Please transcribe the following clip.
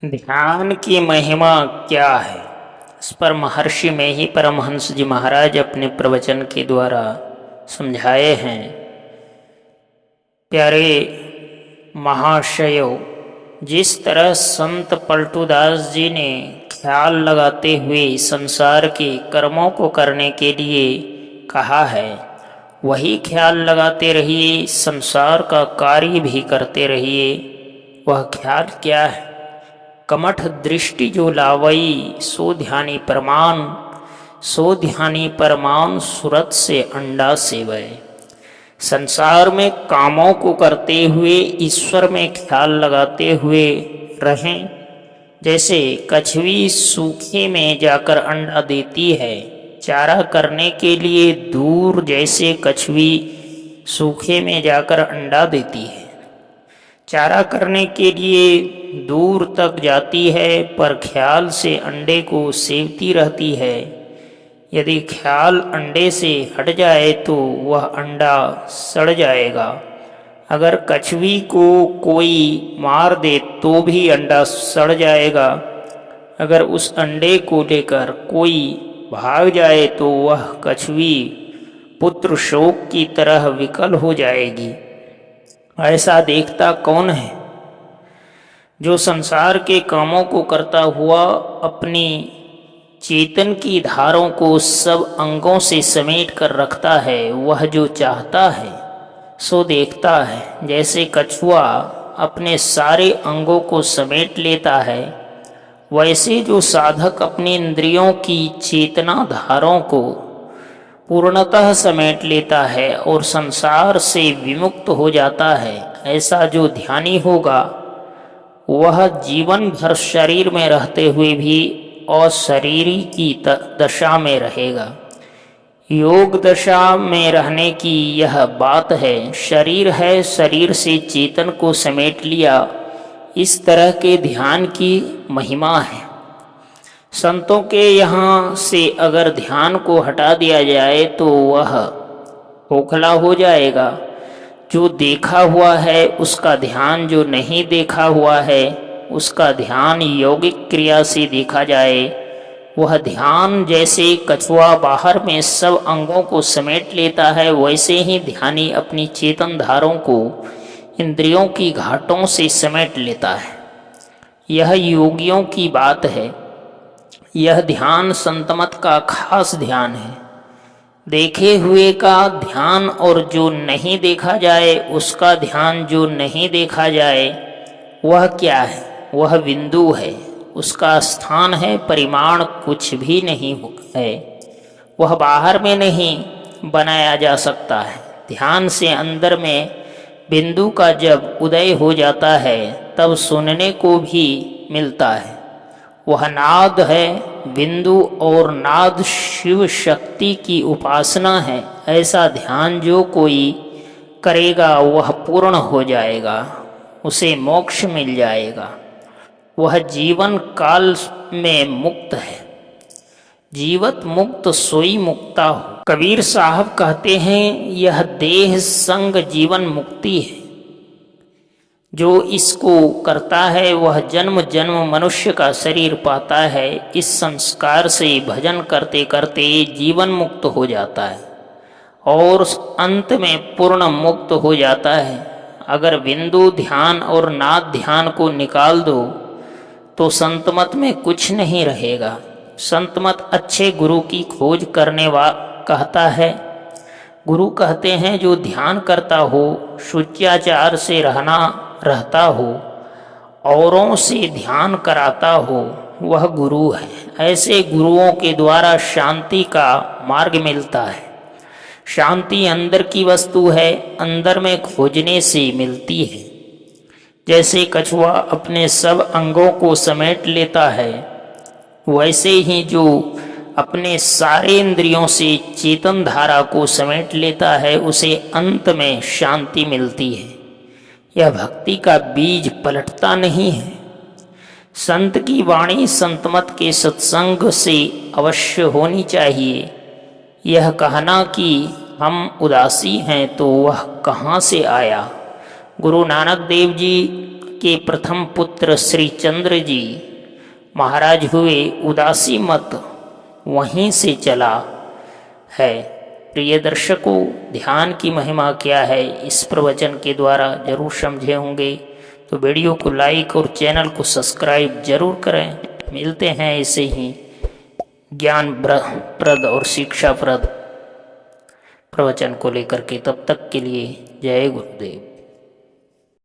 ध्यान की महिमा क्या है? इस पर महर्षि में ही परमहंस जी महाराज अपने प्रवचन के द्वारा समझाए हैं। प्यारे महाशयों, जिस तरह संत पलटूदास जी ने ख्याल लगाते हुए संसार के कर्मों को करने के लिए कहा है, वही ख्याल लगाते रहिए, संसार का कार्य भी करते रहिए। वह ख्याल क्या है? कमठ दृष्टि जो लावई, सो ध्यानी परमान सुरत से अंडा सेवय। संसार में कामों को करते हुए ईश्वर में ख्याल लगाते हुए रहें। जैसे कछवी सूखे में जाकर अंडा देती है, चारा करने के लिए दूर जैसे कछवी सूखे में जाकर अंडा देती है। चारा करने के लिए दूर तक जाती है, पर ख्याल से अंडे को सेवती रहती है। यदि ख्याल अंडे से हट जाए तो वह अंडा सड़ जाएगा। अगर कछवी को कोई मार दे तो भी अंडा सड़ जाएगा। अगर उस अंडे को लेकर कोई भाग जाए तो वह कछवी पुत्र शोक की तरह विकल हो जाएगी। ऐसा देखता कौन है? जो संसार के कामों को करता हुआ अपनी चेतन की धारों को सब अंगों से समेट कर रखता है, वह जो चाहता है सो देखता है। जैसे कछुआ अपने सारे अंगों को समेट लेता है, वैसे जो साधक अपनी इंद्रियों की चेतना धारों को पूर्णतः समेट लेता है और संसार से विमुक्त हो जाता है, ऐसा जो ध्यानी होगा वह जीवन भर शरीर में रहते हुए भी अशरीरी की दशा में रहेगा। योग दशा में रहने की यह बात है। शरीर है, शरीर से चेतन को समेट लिया, इस तरह के ध्यान की महिमा है। संतों के यहाँ से अगर ध्यान को हटा दिया जाए तो वह खोखला हो जाएगा। जो देखा हुआ है उसका ध्यान, जो नहीं देखा हुआ है उसका ध्यान यौगिक क्रिया से देखा जाए, वह ध्यान जैसे कछुआ बाहर में सब अंगों को समेट लेता है, वैसे ही ध्यानी अपनी चेतन धारों को इंद्रियों की घाटों से समेट लेता है। यह योगियों की बात है। यह ध्यान संतमत का खास ध्यान है। देखे हुए का ध्यान और जो नहीं देखा जाए उसका ध्यान, जो नहीं देखा जाए वह क्या है? वह बिंदु है। उसका स्थान है, परिमाण कुछ भी नहीं है। वह बाहर में नहीं बनाया जा सकता है। ध्यान से अंदर में बिंदु का जब उदय हो जाता है तब सुनने को भी मिलता है। वह नाद है। बिंदु और नाद शिव शक्ति की उपासना है। ऐसा ध्यान जो कोई करेगा वह पूर्ण हो जाएगा, उसे मोक्ष मिल जाएगा। वह जीवन काल में मुक्त है। जीवत मुक्त सोई मुक्ता हो। कबीर साहब कहते हैं, यह देह संग जीवन मुक्ति है। जो इसको करता है वह जन्म जन्म मनुष्य का शरीर पाता है। इस संस्कार से भजन करते करते जीवन मुक्त हो जाता है और अंत में पूर्ण मुक्त हो जाता है। अगर बिंदु ध्यान और नाद ध्यान को निकाल दो तो संतमत में कुछ नहीं रहेगा। संतमत अच्छे गुरु की खोज करने कहता है। गुरु कहते हैं जो ध्यान करता हो, शुच्याचार से रहता हो, औरों से ध्यान कराता हो, वह गुरु है। ऐसे गुरुओं के द्वारा शांति का मार्ग मिलता है। शांति अंदर की वस्तु है, अंदर में खोजने से मिलती है। जैसे कछुआ अपने सब अंगों को समेट लेता है, वैसे ही जो अपने सारे इंद्रियों से चेतन धारा को समेट लेता है उसे अंत में शांति मिलती है। यह भक्ति का बीज पलटता नहीं है। संत की वाणी संतमत के सत्संग से अवश्य होनी चाहिए। यह कहना कि हम उदासी हैं तो वह कहाँ से आया? गुरु नानक देव जी के प्रथम पुत्र श्री चंद्र जी महाराज हुए, उदासी मत वहीं से चला है। प्रिय दर्शकों, ध्यान की महिमा क्या है इस प्रवचन के द्वारा जरूर समझे होंगे। तो वीडियो को लाइक और चैनल को सब्सक्राइब जरूर करें। मिलते हैं ऐसे ही ज्ञानप्रद और शिक्षाप्रद प्रवचन को लेकर के। तब तक के लिए जय गुरुदेव।